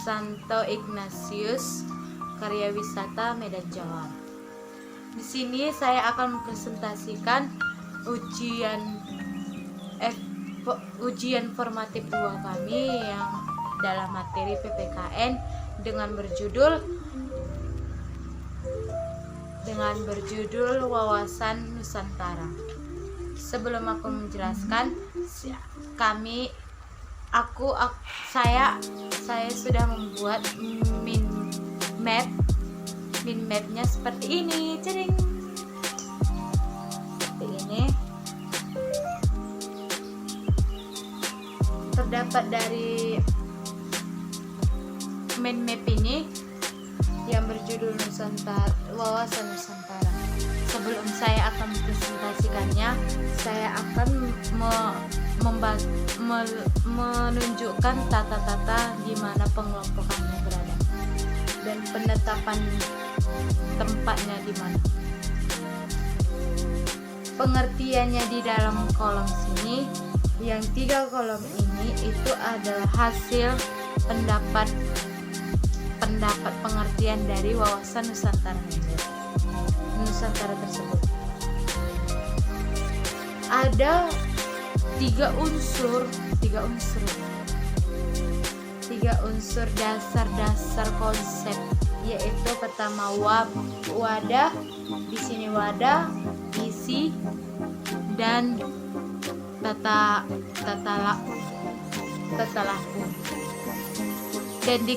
Santo Ignatius, Karya Wisata Medan Jawa. Di sini saya akan mempresentasikan ujian formatif 2 kami yang dalam materi PPKN dengan berjudul Wawasan Nusantara. Sebelum aku menjelaskan, saya sudah membuat mind mapnya seperti ini, cering. Seperti ini. Terdapat dari mind map ini yang berjudul Wawasan Nusantara. Sebelum saya akan mempresentasikannya, saya akan menunjukkan tata-tata di mana pengelompokannya berada dan penetapan tempatnya di mana. Pengertiannya di dalam kolom sini, yang 3 kolom ini itu adalah hasil pendapat pengertian dari wawasan Nusantara tersebut. Ada 3 unsur dasar konsep, yaitu pertama wadah, di sini wadah, isi, dan tata laku. Dan di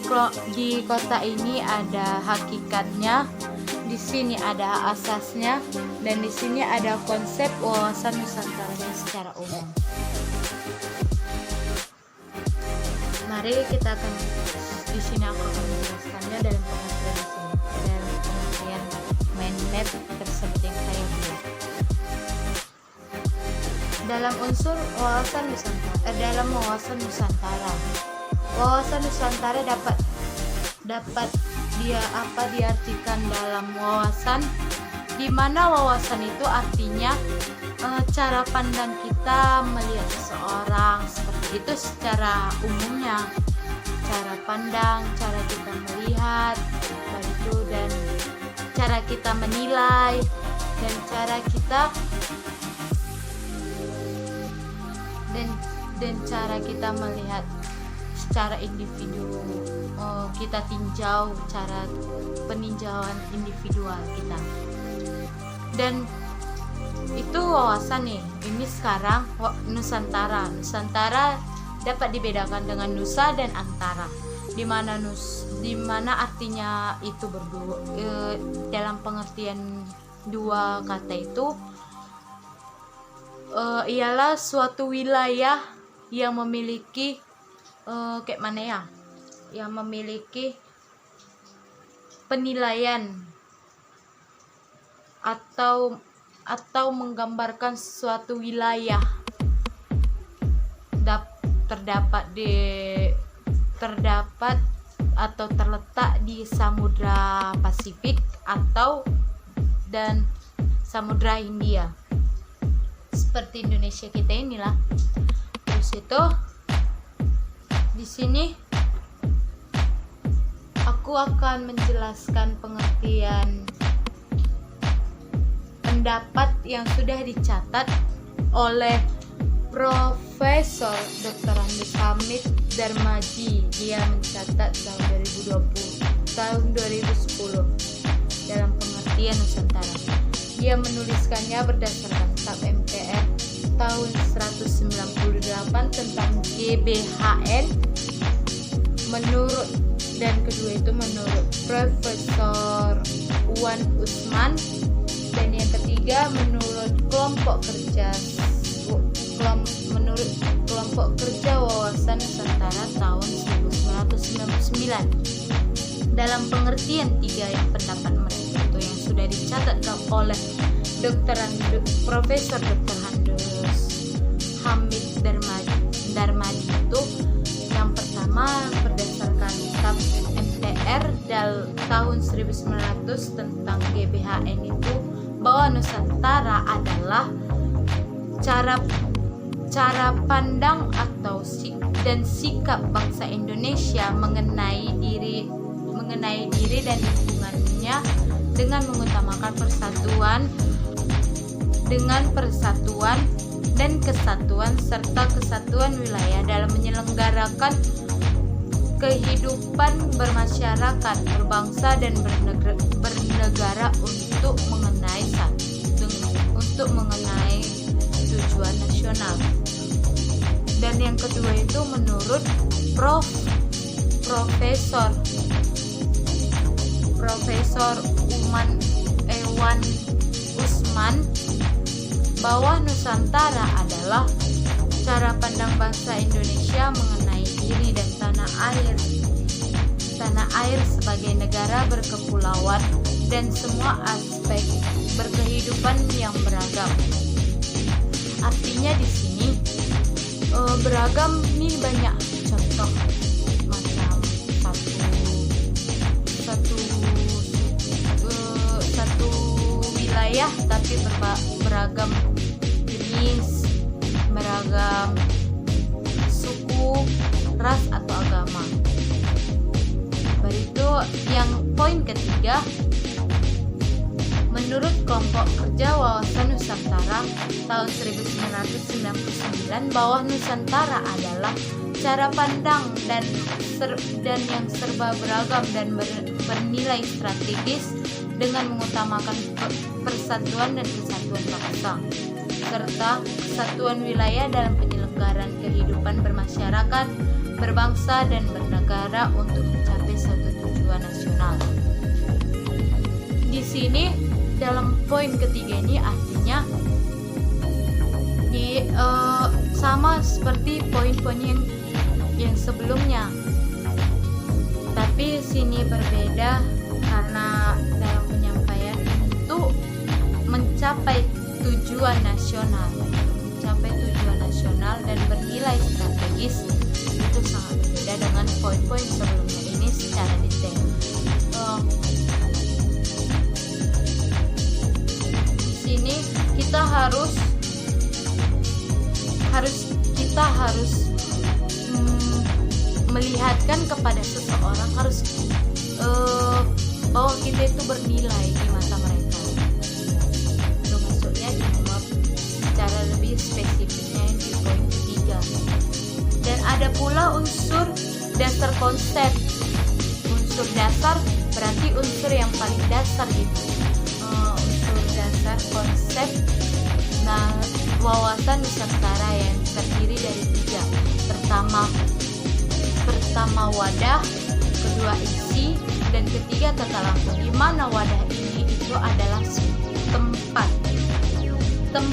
kota ini ada hakikatnya, di sini ada asasnya, dan di sini ada konsep wawasan Nusantaranya secara umum. Mari kita akan di sini aku akan menjelaskannya dalam pengertian mind map tersebut yang saya buat. Dalam unsur wawasan Nusantara, wawasan Nusantara dapat diartikan dalam wawasan, di mana wawasan itu artinya cara pandang kita melihat seseorang, seperti itu secara umumnya. Cara pandang, cara kita melihat, begitu, dan cara kita menilai, dan cara kita melihat secara individu. Kita tinjau cara peninjauan individual kita, dan itu wawasan nih. Ini sekarang Nusantara dapat dibedakan dengan Nusa dan Antara, di mana artinya itu berdua. Dalam pengertian 2 kata itu ialah suatu wilayah yang memiliki yang memiliki penilaian atau menggambarkan suatu wilayah terdapat atau terletak di Samudra Pasifik dan Samudra Hindia, seperti Indonesia kita inilah. Terus itu di sini aku akan menjelaskan pengertian pendapat yang sudah dicatat oleh Profesor Dr. Andes Hamid Darmaji. Dia mencatat tahun 2010 dalam pengertian Nusantara. Dia menuliskannya berdasarkan Kitab MPR tahun 198 tentang GBHN. Dan kedua itu menurut Profesor Wan Usman, dan yang ketiga menurut kelompok kerja wawasan Nusantara tahun 1999. Dalam pengertian 3 yang pendapat mereka itu yang sudah dicatat oleh Profesor Dr. Andes Hamid Darmaji itu, yang pertama berdasarkan Kitab MPR tahun 1900 tentang GBHN itu, bahwa Nusantara adalah cara pandang atau dan sikap bangsa Indonesia mengenai diri dan lingkungannya dengan mengutamakan persatuan dan kesatuan serta kesatuan wilayah dalam menyelenggarakan kehidupan bermasyarakat, berbangsa dan bernegara untuk mengenai tujuan nasional. Dan yang kedua itu menurut Profesor Ewan Usman bahwa Nusantara adalah cara pandang bangsa Indonesia mengenai diri dan tanah air sebagai negara berkepulauan dan semua aspek berkehidupan yang beragam. Artinya di sini beragam nih banyak contoh macam satu wilayah tapi beragam jenis, beragam suku, ras atau agama. Itu yang poin ketiga, menurut kelompok kerja Wawasan Nusantara tahun 1999 bahwa Nusantara adalah cara pandang dan yang serba beragam dan bernilai strategis dengan mengutamakan persatuan dan kesatuan bangsa serta kesatuan wilayah dalam penyelenggaraan kehidupan bermasyarakat, berbangsa dan bernegara untuk mencapai suatu tujuan nasional. Di sini dalam poin ketiga ini artinya sama seperti poin-poin yang sebelumnya, tapi sini berbeda karena dalam penyampaian untuk mencapai tujuan nasional dan bernilai strategis itu sangat berbeda dengan poin-poin sebelumnya ini secara detail. Di sini kita harus melihatkan kepada seseorang bahwa kita itu bernilai di mata mereka. Itu maksudnya di nomor secara lebih spesifiknya di poin ketiga. Dan ada pula unsur dasar konsep. Unsur dasar berarti unsur yang paling dasar gitu. Unsur dasar konsep Wawasan Nusantara yang terdiri dari 3. Pertama wadah, kedua isi, dan ketiga tata laku. Di mana wadah ini itu adalah tempat. Kan?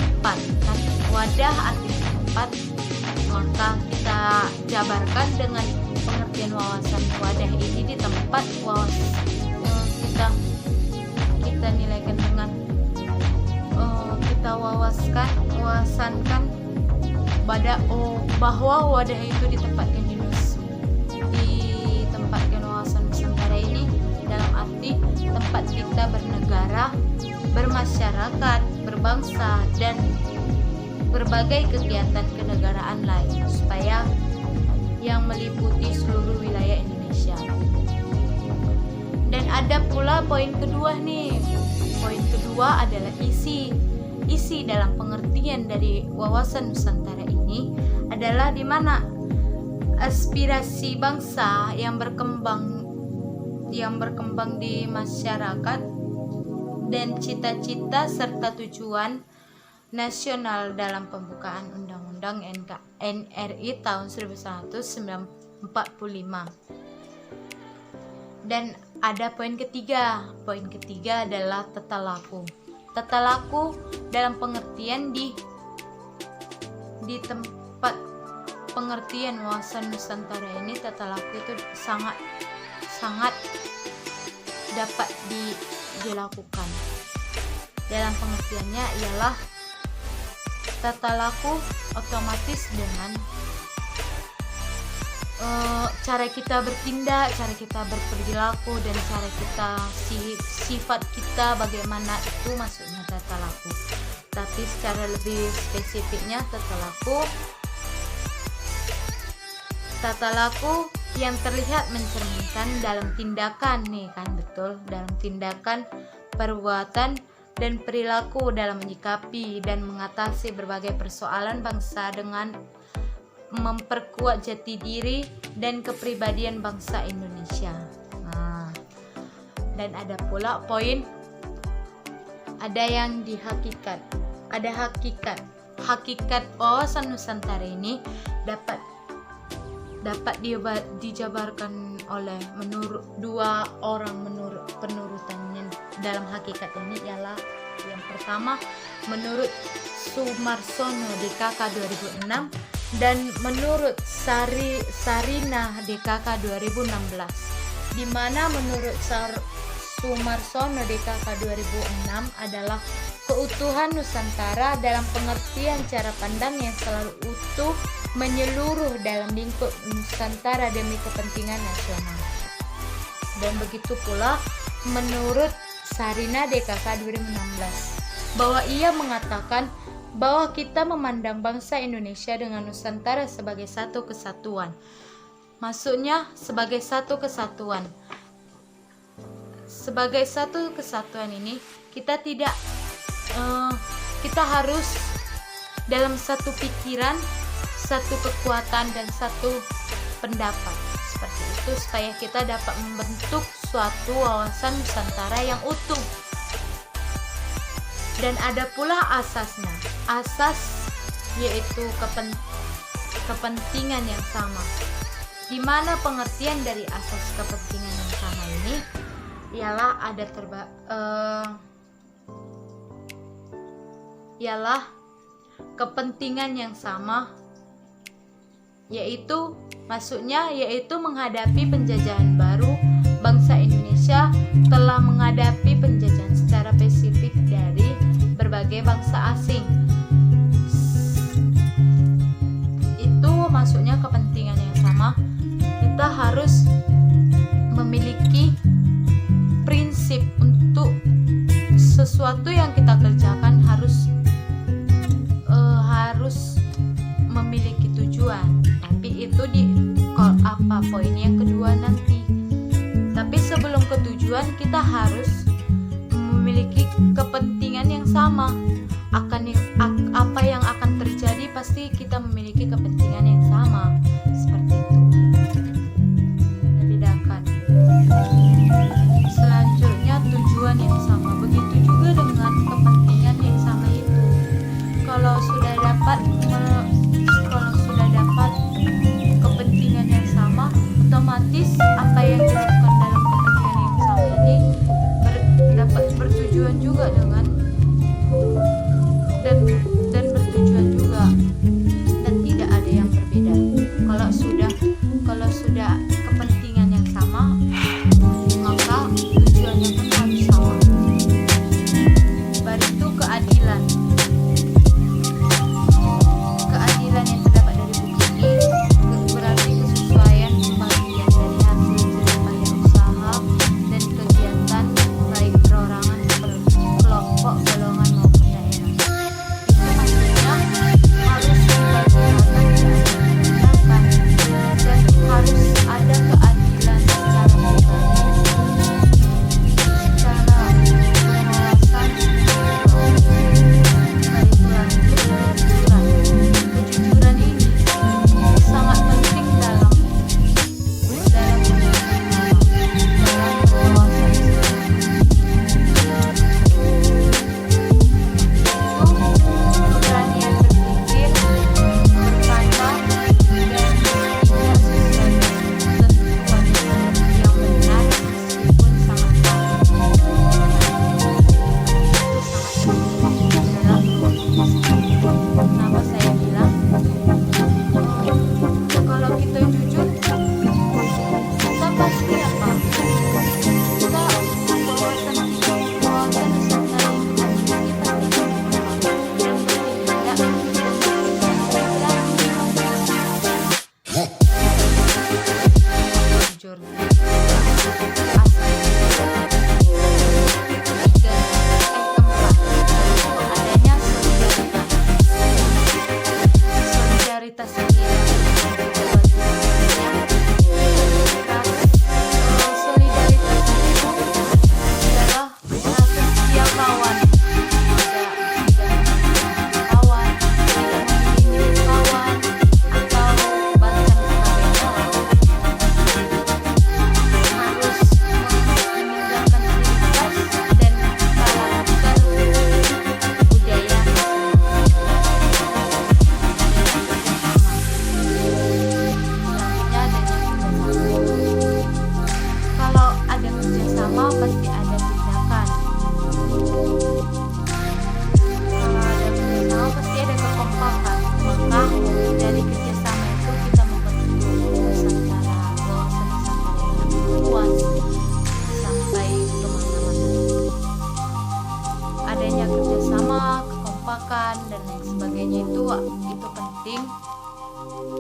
Wadah artinya tempat. Maka kita jabarkan dengan pengertian wawasan wadah ini di tempat kita nilaikan dengan kita wawasankan bahwa wadah itu ditempatkan wawasan Nusantara ini dalam arti tempat kita bernegara, bermasyarakat, berbangsa dan berbagai kegiatan kenegaraan lain supaya yang meliputi seluruh wilayah Indonesia. Dan ada pula poin kedua nih. Poin kedua adalah isi. Isi dalam pengertian dari wawasan Nusantara ini adalah di mana aspirasi bangsa yang berkembang di masyarakat dan cita-cita serta tujuan nasional dalam pembukaan Undang-Undang NRI tahun 1945. Dan ada poin ketiga. Poin ketiga adalah tata laku. Tata laku dalam pengertian di tempat pengertian wawasan Nusantara ini, tata laku itu sangat dapat dilakukan. Dalam pengertiannya ialah tata laku otomatis dengan cara kita bertindak, cara kita berperilaku, dan cara kita sifat kita bagaimana, itu maksudnya tata laku. Tapi secara lebih spesifiknya tata laku yang terlihat mencerminkan dalam tindakan nih kan, betul, dalam tindakan, perbuatan, dan perilaku dalam menyikapi dan mengatasi berbagai persoalan bangsa dengan memperkuat jati diri dan kepribadian bangsa Indonesia. Nah, dan ada pula poin, ada yang di hakikat. Ada hakikat wawasan Nusantara ini dapat dijabarkan oleh menurut dua orang menurut penurutannya dalam hakikat ini, ialah yang pertama menurut Sumarsono DKK 2006 dan menurut Sarina DKK 2016, di mana menurut Sumarsono DKK 2006 adalah keutuhan Nusantara dalam pengertian cara pandang yang selalu utuh, menyeluruh dalam lingkup Nusantara demi kepentingan nasional. Dan begitu pula menurut Sarina DKK 2016, bahwa ia mengatakan bahwa kita memandang bangsa Indonesia dengan Nusantara sebagai satu kesatuan. Maksudnya sebagai satu kesatuan. Sebagai satu kesatuan ini kita harus dalam satu pikiran, satu kekuatan, dan satu pendapat. Seperti itu supaya kita dapat membentuk suatu wawasan Nusantara yang utuh. Dan ada pula asasnya. Asas yaitu kepentingan yang sama. Di mana pengertian dari asas kepentingan yang sama ini ialah ialah kepentingan yang sama, yaitu maksudnya yaitu menghadapi penjajahan baru. Bangsa Indonesia telah menghadapi penjajahan secara spesifik dari berbagai bangsa asing. Itu maksudnya kepentingan yang sama. Kita harus memiliki prinsip untuk sesuatu yang kita kerjakan harus memiliki tujuan. Tapi itu poin yang kedua nanti. Tapi sebelum ke tujuan kita harus memiliki kepentingan yang sama. Apa yang akan terjadi pasti kita memiliki kepentingan yang sama. Seperti itu. Membedakan. Selanjutnya tujuan yang sama. Begitu juga dengan kepentingan yang sama itu. Kalau sudah dapat kepentingan yang sama, otomatis apa yang dilakukan dalam kepentingan yang sama ini dapat bertujuan juga dengan dan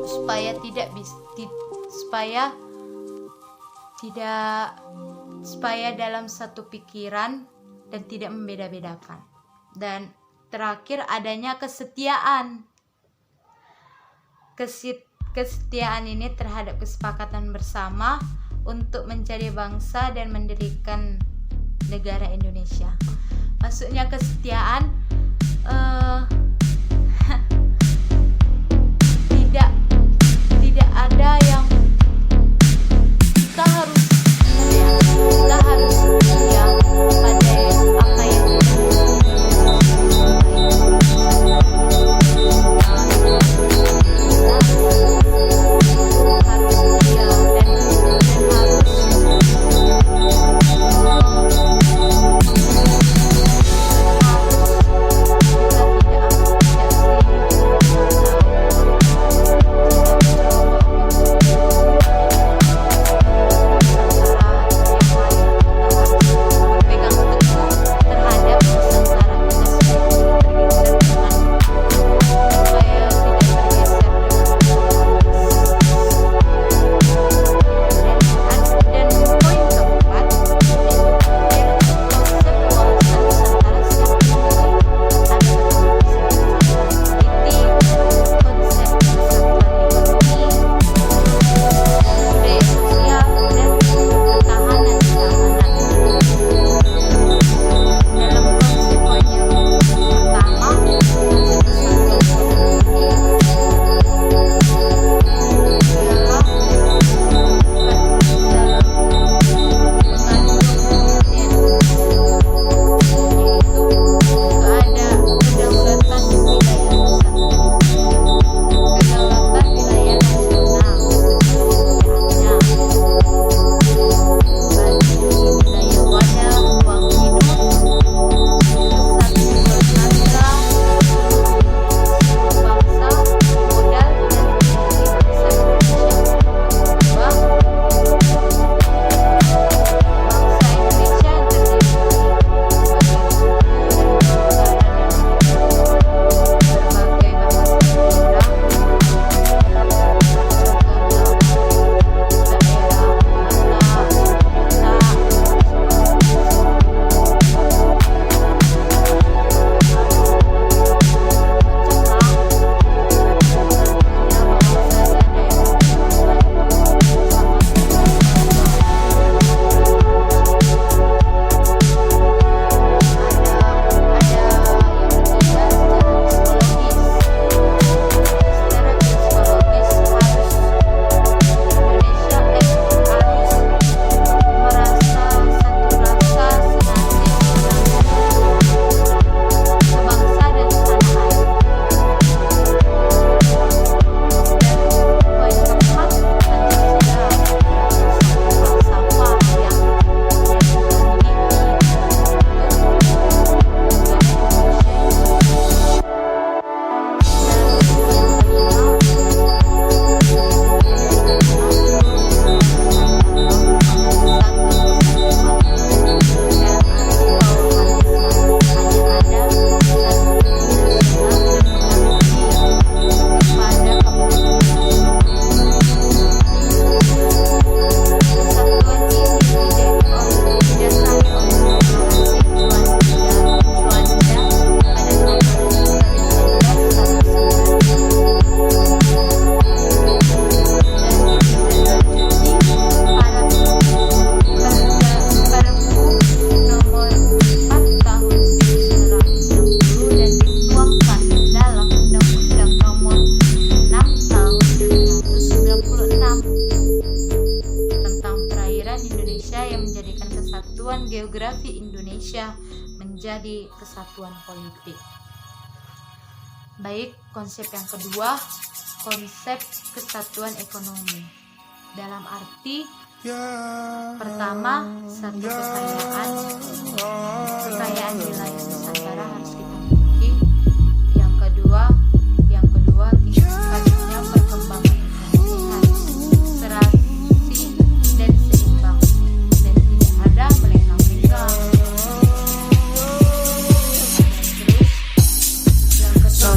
supaya supaya dalam satu pikiran dan tidak membeda-bedakan. Dan terakhir adanya kesetiaan. Kesetiaan ini terhadap kesepakatan bersama untuk mencari bangsa dan mendirikan negara Indonesia. Maksudnya kesetiaan tidak ada yang kita harus setia pada apa yang geografi Indonesia menjadi kesatuan politik. Baik, konsep yang kedua, konsep kesatuan ekonomi. Dalam arti pertama, satu kekayaan wilayah Nusantara harus kita miliki. Yang kedua tingkatnya perkembangan ekonomi harus serasi dan seimbang dan tidak ada melenggang-lenggang. Terus yang kedua,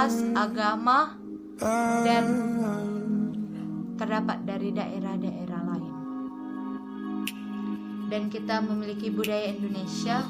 ras, agama, dan terdapat dari daerah-daerah lain. Dan kita memiliki budaya Indonesia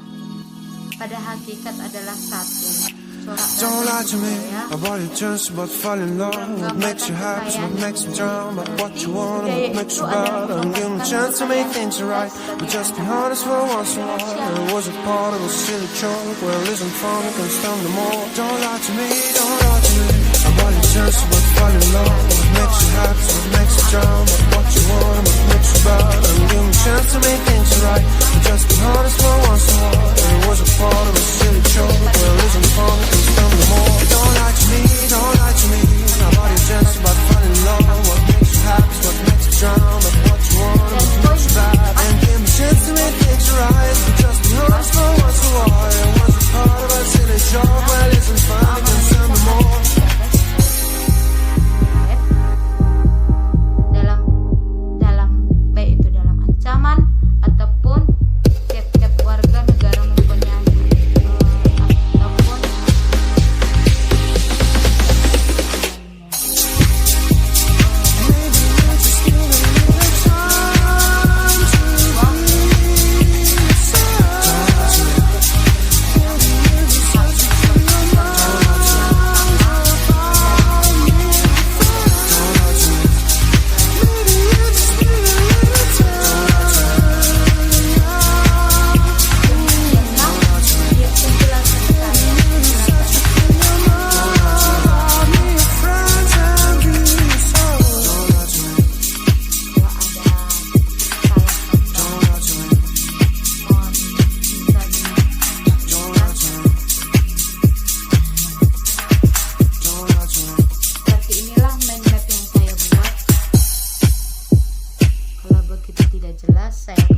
pada hakikat adalah satu. Don't lie to me about your just about falling in love. What makes you happy, what makes you drown, but what you want, what makes you bad. And give me a chance to make things right, but just be honest for once in a while. It was a part of a silly joke. Well, isn't fun, it can stand no more. Don't lie to me, don't lie to me about your just about falling in love. What makes you happy, what makes you drown, but what you want, what makes you bad. And give me a chance to make things right, but just be honest for once in a while. It was a part of a silly joke. Well, isn't fun, it can stand no more. Don't lie to me, don't lie to me about your just about falling in love. What makes you happy, what makes you drown, but what you want, what makes you bad. And give me a chance to make things right, but just be honest for once in a while. It was a part of a silly joke. Well, isn't fun, it can stand no more. dalam baik itu dalam ancaman ataupun tiap-tiap warga negara mempunyai ataupun jelas, saya